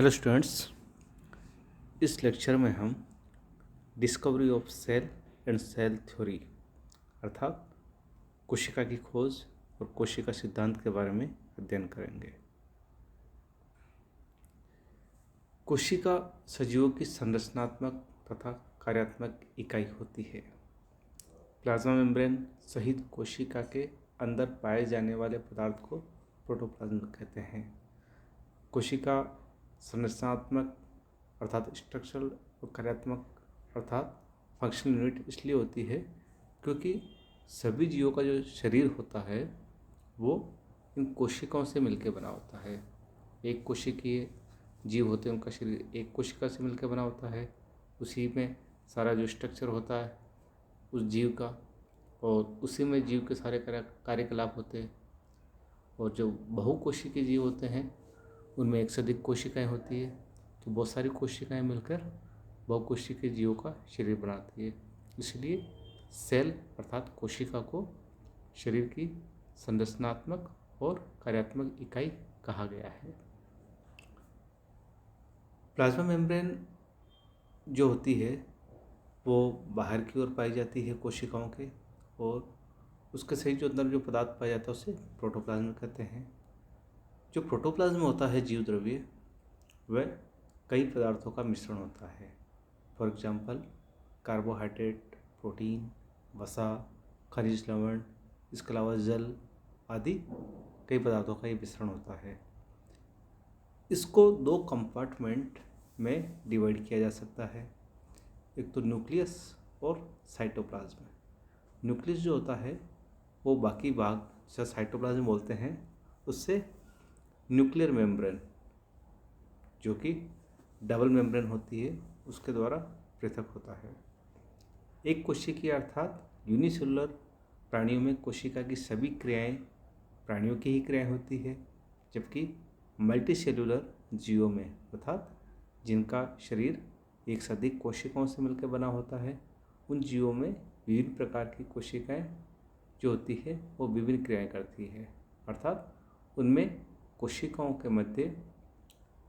Hello students, इस lecture में हम discovery of cell and cell theory अर्थात कोशिका की खोज और कोशिका सिद्धांत के बारे में अध्ययन करेंगे। कोशिका सजीवों की संरचनात्मक तथा कार्यात्मक इकाई होती है। प्लाज्मा मेम्ब्रेन सहित कोशिका के अंदर पाए जाने वाले पदार्थ को प्रोटोप्लाज्म कहते हैं। कोशिका संरचनात्मक अर्थात स्ट्रक्चरल और कार्यात्मक अर्थात फंक्शनल यूनिट इसलिए होती है क्योंकि सभी जीवों का जो शरीर होता है वो इन कोशिकाओं से मिलकर बना होता है। एक कोशिकीय जीव होते हैं, उनका शरीर एक कोशिका से मिलकर बना होता है। उसी में सारा जो स्ट्रक्चर होता है उस जीव का, और उसी में जीव के सारे कार्यकलाप होते हैं। और जो बहुकोशिकीय जीव होते हैं उनमें एक से अधिक कोशिकाएं होती है, तो बहुत सारी कोशिकाएं मिलकर बहुकोशिकीय जीवों का शरीर बनाती है। इसलिए सेल अर्थात कोशिका को शरीर की संरचनात्मक और कार्यात्मक इकाई कहा गया है। प्लाज्मा मेम्ब्रेन जो होती है वो बाहर की ओर पाई जाती है कोशिकाओं के, और उसके सही जो अंदर जो पदार्थ पाया जाता है उसे प्रोटोप्लाज्म कहते हैं। जो प्रोटोप्लाज्म होता है जीव द्रव्य, वह कई पदार्थों का मिश्रण होता है। फॉर एग्जाम्पल कार्बोहाइड्रेट, प्रोटीन, वसा, खनिज लवण, इसके अलावा जल आदि कई पदार्थों का ये मिश्रण होता है। इसको दो कंपार्टमेंट में डिवाइड किया जा सकता है, एक तो न्यूक्लियस और साइटोप्लाज्म। न्यूक्लियस जो होता है वो बाकी भाग जिसे साइटोप्लाज्म बोलते हैं उससे न्यूक्लियर मेम्ब्रेन जो कि डबल मेम्ब्रेन होती है उसके द्वारा पृथक होता है। एक कोशिकीय अर्थात यूनिसेलुलर प्राणियों में कोशिका की सभी क्रियाएं प्राणियों की ही क्रियाएं होती है, जबकि मल्टीसेलुलर जीवों में अर्थात जिनका शरीर एक से अधिक कोशिकाओं से मिलकर बना होता है उन जीवों में विभिन्न प्रकार की कोशिकाएं जो होती है वो विभिन्न क्रियाएं करती है। अर्थात उनमें कोशिकाओं के मध्य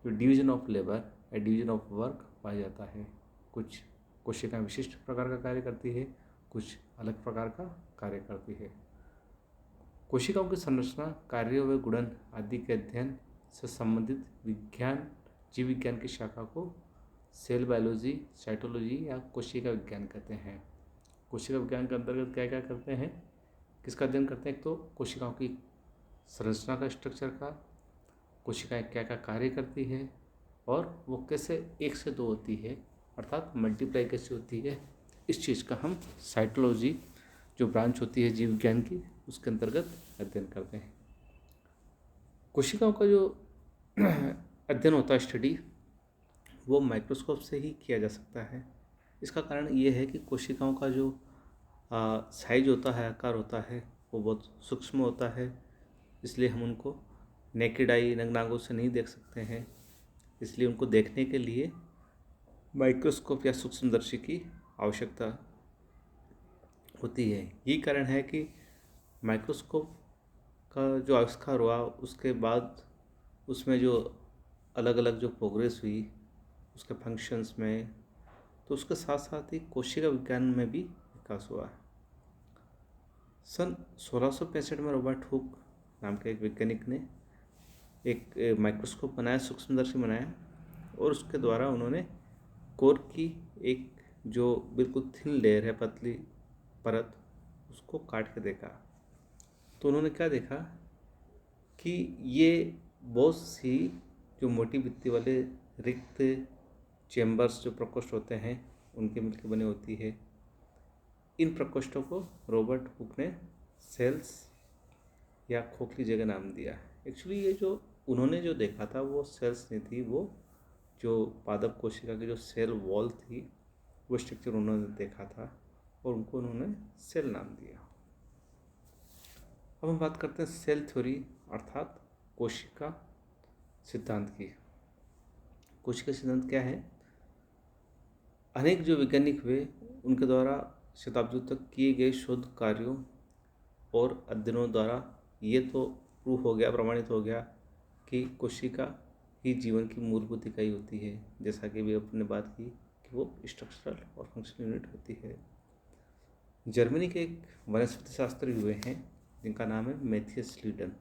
जो डिवीजन ऑफ लेबर या डिवीजन ऑफ वर्क पाया जाता है। कुछ कोशिकाएं विशिष्ट प्रकार का कार्य करती है, कुछ अलग प्रकार का कार्य करती है। कोशिकाओं की संरचना, कार्य व गुणन आदि के अध्ययन से संबंधित विज्ञान जीव विज्ञान की शाखा को सेल बायोलॉजी, साइटोलॉजी या कोशिका विज्ञान कहते हैं। कोशिका विज्ञान के अंतर्गत क्या क्या करते हैं, किसका अध्ययन करते हैं? एक तो कोशिकाओं की संरचना का, स्ट्रक्चर का, कोशिकाएं क्या क्या कार्य करती है और वो कैसे एक से दो होती है अर्थात मल्टीप्लाई कैसे होती है, इस चीज़ का हम साइटोलॉजी जो ब्रांच होती है जीव विज्ञान की उसके अंतर्गत अध्ययन करते हैं। कोशिकाओं का जो अध्ययन होता है, स्टडी, वो माइक्रोस्कोप से ही किया जा सकता है। इसका कारण ये है कि कोशिकाओं का जो साइज होता है, आकार होता है, वो बहुत सूक्ष्म होता है, इसलिए हम उनको नेकेड आई नग्न आंखों से नहीं देख सकते हैं। इसलिए उनको देखने के लिए माइक्रोस्कोप या सूक्ष्मदर्शी की आवश्यकता होती है। यही कारण है कि माइक्रोस्कोप का जो आविष्कार हुआ उसके बाद उसमें जो अलग अलग जो प्रोग्रेस हुई उसके फंक्शंस में, तो उसके साथ साथ ही कोशिका विज्ञान में भी विकास हुआ। सन 1665 में रॉबर्ट हुक नाम के एक वैज्ञानिक ने एक माइक्रोस्कोप बनाया, सूक्ष्मदर्शी बनाया, और उसके द्वारा उन्होंने कोर की एक जो बिल्कुल थिन लेयर है, पतली परत, उसको काट के देखा। तो उन्होंने क्या देखा कि ये बहुत सी जो मोटी भित्ति वाले रिक्त चेम्बर्स जो प्रकोष्ठ होते हैं उनके मिलकर बने होती है। इन प्रकोष्ठों को रॉबर्ट हुक ने सेल्स या खोखली जगह नाम दिया। एक्चुअली ये जो उन्होंने जो देखा था वो सेल्स नहीं थी, वो जो पादप कोशिका की जो सेल वॉल थी वो स्ट्रक्चर उन्होंने देखा था और उनको उन्होंने सेल नाम दिया। अब हम बात करते हैं सेल थ्योरी अर्थात कोशिका सिद्धांत की। कोशिका सिद्धांत क्या है? अनेक जो वैज्ञानिक हुए उनके द्वारा शताब्दियों तक किए गए शोध कार्यों और अध्ययनों द्वारा ये तो प्रूफ हो गया, प्रमाणित हो गया कि कोशिका ही जीवन की मूलभूत इकाई होती है, जैसा कि भी अपने बात की कि वो स्ट्रक्चरल और फंक्शनल यूनिट होती है। जर्मनी के एक वनस्पति शास्त्री हुए हैं जिनका नाम है मैथियस लीडन।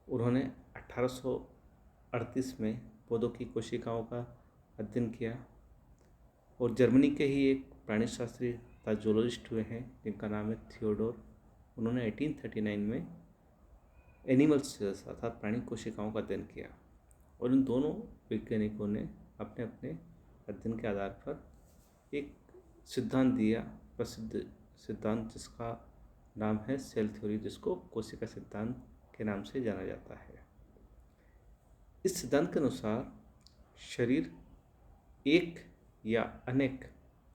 उन्होंने 1838 में पौधों की कोशिकाओं का अध्ययन किया। और जर्मनी के ही एक प्राणी शास्त्री तथा जूलॉजिस्ट हुए हैं जिनका नाम है थियोडोर। उन्होंने 1839 में एनिमल सेल्स अर्थात प्राणी कोशिकाओं का अध्ययन किया। और इन दोनों वैज्ञानिकों ने अपने अपने अध्ययन के आधार पर एक सिद्धांत दिया, प्रसिद्ध सिद्धांत जिसका नाम है सेल थ्योरी, जिसको कोशिका सिद्धांत के नाम से जाना जाता है। इस सिद्धांत के अनुसार शरीर एक या अनेक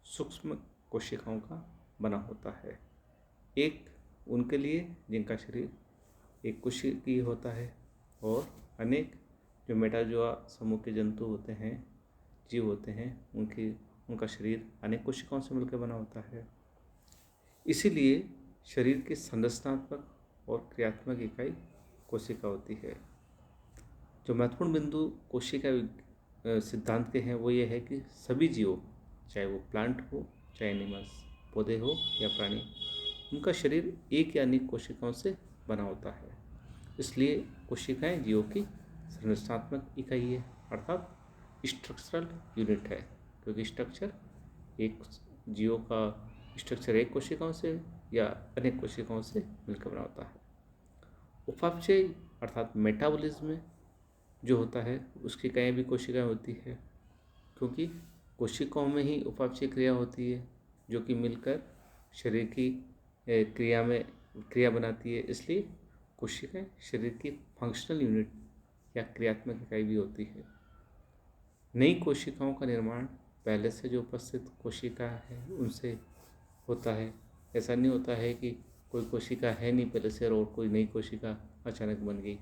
सूक्ष्म कोशिकाओं का बना होता है। एक उनके लिए जिनका शरीर एक कोशिकीय होता है, और अनेक जो मेटाजोआ समूह के जंतु होते हैं, जीव होते हैं, उनका शरीर अनेक कोशिकाओं से मिलकर बना होता है। इसीलिए शरीर की संरचनात्मक और क्रियात्मक इकाई कोशिका होती है। जो महत्वपूर्ण बिंदु कोशिका सिद्धांत के हैं वो ये है कि सभी जीवों, चाहे वो प्लांट हो चाहे एनिमल्स, पौधे हो या प्राणी, उनका शरीर एक या अनेक कोशिकाओं से बना होता है। इसलिए कोशिकाएं जीवों की संरचनात्मक इकाई है, अर्थात स्ट्रक्चरल यूनिट है, क्योंकि स्ट्रक्चर एक जीवों का स्ट्रक्चर एक कोशिकाओं से या अनेक कोशिकाओं से मिलकर बना होता है। उपापचय अर्थात मेटाबॉलिज्म जो होता है उसकी कई भी कोशिकाएं होती है, क्योंकि कोशिकाओं में ही उपापचय क्रिया होती है जो कि मिलकर शरीर की क्रिया बनाती है। इसलिए कोशिकाएं शरीर की फंक्शनल यूनिट या क्रियात्मक इकाई भी होती है। नई कोशिकाओं का निर्माण पहले से जो उपस्थित कोशिका है उनसे होता है। ऐसा नहीं होता है कि कोई कोशिका है नहीं पहले से और कोई नई कोशिका अचानक बन गई।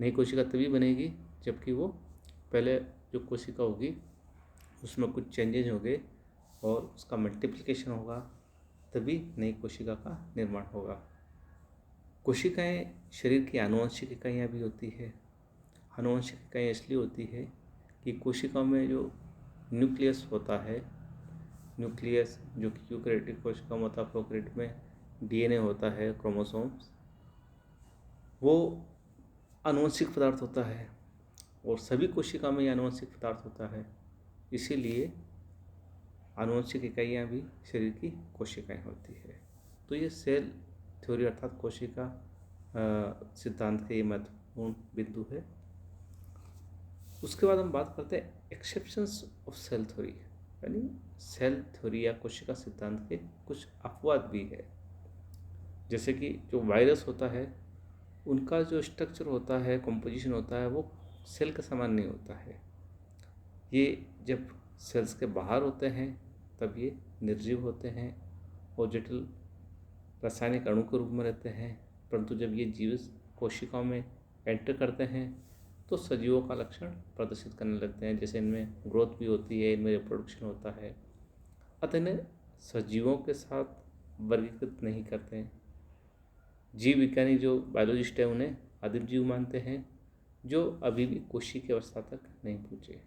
नई कोशिका तभी बनेगी जबकि वो पहले जो कोशिका होगी उसमें कुछ चेंजेज होंगे और उसका मल्टीप्लिकेशन होगा, तभी नई कोशिका का निर्माण होगा। कोशिकाएं शरीर की आनुवंशिक इकाइयाँ भी होती है। आनुवंशिक इकाइयाँ इसलिए होती है कि कोशिकाओं में जो न्यूक्लियस होता है, न्यूक्लियस जो कि यूकैरियोटिक कोशिकाओं में होता है, प्रोकैरियोट में डीएनए होता है, क्रोमोसोम्स, वो आनुवंशिक पदार्थ होता है और सभी कोशिकाओं में ये आनुवंशिक पदार्थ होता है। इसीलिए आनुवंशिक इकाइयाँ भी शरीर की कोशिकाएं होती है। तो ये सेल थ्योरी अर्थात कोशिका सिद्धांत के ये महत्वपूर्ण बिंदु है। उसके बाद हम बात करते हैं एक्सेप्शंस ऑफ सेल थ्योरी, यानी सेल थ्योरी या कोशिका सिद्धांत के कुछ अपवाद भी है। जैसे कि जो वायरस होता है उनका जो स्ट्रक्चर होता है, कंपोजिशन होता है, वो सेल के समान नहीं होता है। ये जब सेल्स के बाहर होते हैं तब ये निर्जीव होते हैं और जटिल रासायनिक अणु के रूप में रहते हैं, परंतु जब ये जीव कोशिकाओं में एंटर करते हैं तो सजीवों का लक्षण प्रदर्शित करने लगते हैं। जैसे इनमें ग्रोथ भी होती है, इनमें रिप्रोडक्शन होता है। अतः इन्हें सजीवों के साथ वर्गीकृत नहीं करते हैं। जीव विज्ञानी जो बायोलॉजिस्ट है उन्हें आदिम जीव मानते हैं जो अभी भी कोशी की अवस्था तक नहीं पहुँचे।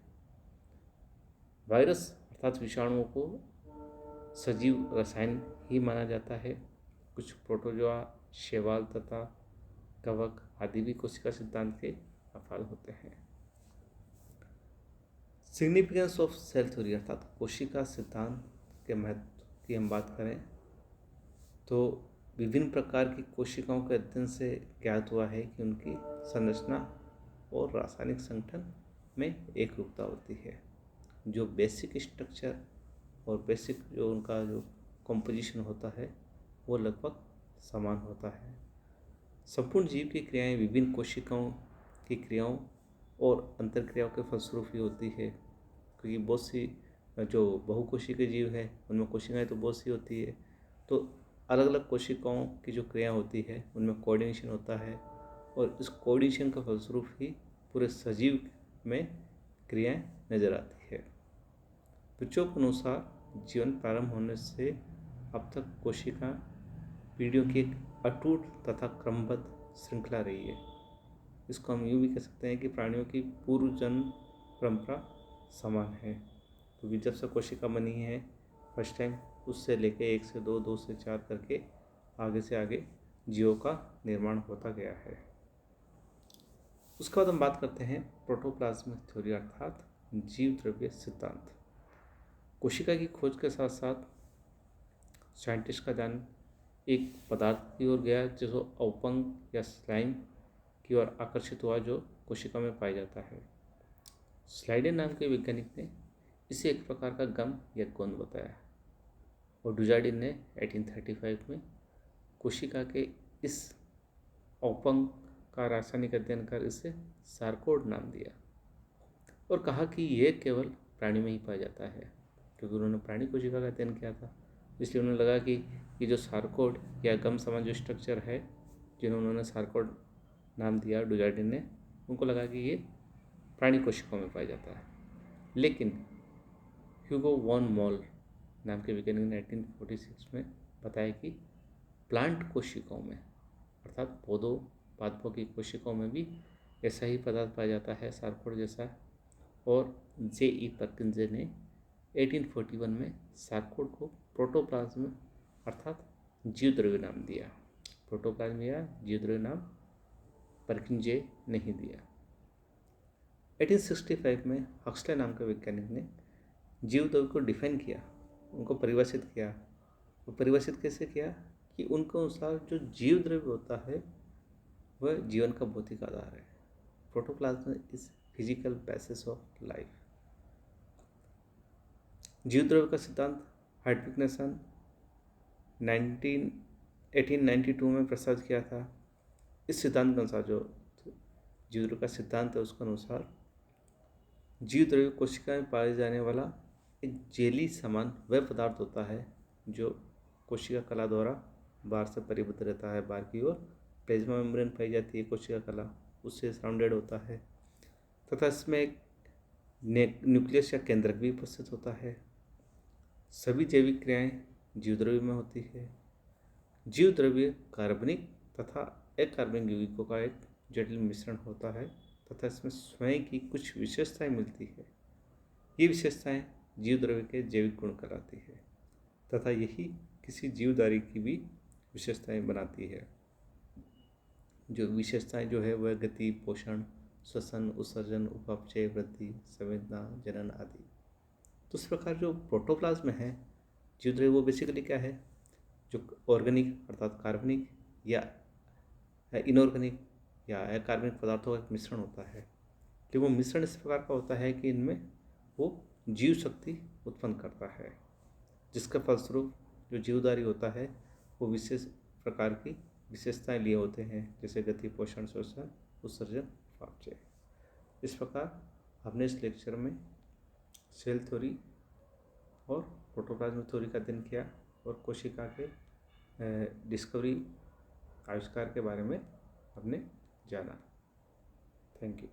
वायरस अर्थात विषाणुओं को सजीव रसायन ही माना जाता है। कुछ प्रोटोजोआ, शैवाल तथा कवक आदि भी कोशिका सिद्धांत के अफाद होते हैं। सिग्निफिकेंस ऑफ सेल थ्योरी अर्थात कोशिका सिद्धांत के महत्व की हम बात करें तो विभिन्न प्रकार की कोशिकाओं के अध्ययन से ज्ञात हुआ है कि उनकी संरचना और रासायनिक संगठन में एक रूपता होती है। जो बेसिक स्ट्रक्चर और बेसिक जो उनका जो कंपोजिशन होता है वो लगभग समान होता है। संपूर्ण जीव की क्रियाएं विभिन्न कोशिकाओं की क्रियाओं और अंतरक्रियाओं के फलस्वरूप ही होती है, क्योंकि बहुत सी जो बहुकोशिकीय जीव है उनमें कोशिकाएं तो बहुत सी होती है, तो अलग अलग कोशिकाओं की जो क्रिया होती है उनमें कोऑर्डिनेशन होता है और इस कोऑर्डिनेशन का फलस्वरूप ही पूरे सजीव में क्रियाएं नजर आती है। बच्चों के अनुसार जीवन प्रारंभ होने से अब तक कोशिका पीढ़ियों की एक अटूट तथा क्रमबद्ध श्रृंखला रही है। इसको हम यूँ भी कह सकते हैं कि प्राणियों की पूर्व जन्म परंपरा समान है, क्योंकि जब से कोशिका बनी है फर्स्ट टाइम, उससे लेके 1 से 2, 2 से 4 करके आगे से आगे जीवों का निर्माण होता गया है। उसके बाद हम बात करते हैं प्रोटोप्लाज्मिक थ्योरी अर्थात जीव द्रव्य सिद्धांत। कोशिका की खोज के साथ साथ साइंटिस्ट का ध्यान एक पदार्थ की ओर गया जो औपंग या स्लाइम की ओर आकर्षित हुआ, जो कोशिका में पाया जाता है। स्लाइडेन नाम के वैज्ञानिक ने इसे एक प्रकार का गम या गोंद बताया और डुजार्डिन ने 1835 में कोशिका के इस औपंग का रासायनिक अध्ययन कर इसे सार्कोड नाम दिया और कहा कि यह केवल प्राणी में ही पाया जाता है, क्योंकि उन्होंने प्राणी कोशिका का अध्ययन किया था। इसलिए उन्हें लगा कि ये जो सार्कोड या गम समान जो स्ट्रक्चर है, जिन्हें उन्होंने सार्कोड नाम दिया डुजार्डिन ने, उनको लगा कि ये प्राणी कोशिकाओं में पाया जाता है। लेकिन ह्यूगो वॉन मोल नाम के वैज्ञानिक ने 1946 में बताया कि प्लांट कोशिकाओं में अर्थात पौधों पादपों की कोशिकाओं में भी ऐसा ही पदार्थ पाया जाता है, सार्कोड जैसा। और J.E. पर्किंजे ने 1841 में सार्कोड को प्रोटोप्लाज्म अर्थात जीवद्रव्य नाम दिया। प्रोटोप्लाज्म या जीवद्रव्य नाम पर्किंजे ने ही दिया। 1865 में हक्सले नाम के वैज्ञानिक ने जीवद्रव्य को डिफाइन किया, उनको परिभाषित किया। वो परिभाषित कैसे किया कि उनके अनुसार जो जीवद्रव्य होता है वह जीवन का भौतिक आधार है। Protoplasm is physical basis of life. जीवद्रव्य का सिद्धांत हार्टविग ने सन 1892 में प्रस्तावित किया था। इस सिद्धांत के अनुसार जो जीवद्रव्य का सिद्धांत है उसके अनुसार जीवद्रव्य कोशिका में पाए जाने वाला एक जेली समान वह पदार्थ होता है जो कोशिका कला द्वारा बाहर से परिबद्ध रहता है। बाहर की ओर प्लाज्मा मेम्ब्रेन पाई जाती है कोशिका कला, उससे सराउंडेड होता है तथा इसमें एक न्यूक्लियस या केंद्रक भी उपस्थित होता है। सभी जैविक क्रियाएं जीवद्रव्य में होती है। जीवद्रव्य कार्बनिक तथा अकार्बनिक यौगिकों का एक जटिल मिश्रण होता है तथा इसमें स्वयं की कुछ विशेषताएं मिलती है। ये विशेषताएं जीवद्रव्य के जैविक गुण कहलाती है तथा यही किसी जीवधारी की भी विशेषताएं बनाती है। जो विशेषताएं जो है वह गति, पोषण, श्वसन, उत्सर्जन, उपापचय, वृद्धि, संवेदना, जनन आदि। तो इस प्रकार जो प्रोटोप्लाज्म है जीवद्रव्य वो बेसिकली क्या है, जो ऑर्गेनिक अर्थात कार्बनिक या इनऑर्गेनिक या अकार्बनिक पदार्थों का एक मिश्रण होता है। तो वो मिश्रण इस प्रकार का होता है कि इनमें वो जीव शक्ति उत्पन्न करता है, जिसका फलस्वरूप जो जीवधारी होता है वो विशेष प्रकार की विशेषताएं लिए होते हैं, जैसे गति, पोषण, श्वसन, उत्सर्जन, उपापचय। इस प्रकार हमने इस लेक्चर में सेल थ्योरी और प्रोटोप्लाज्मिक थ्योरी का अध्ययन किया और कोशिका के डिस्कवरी आविष्कार के बारे में हमने जाना। Thank you.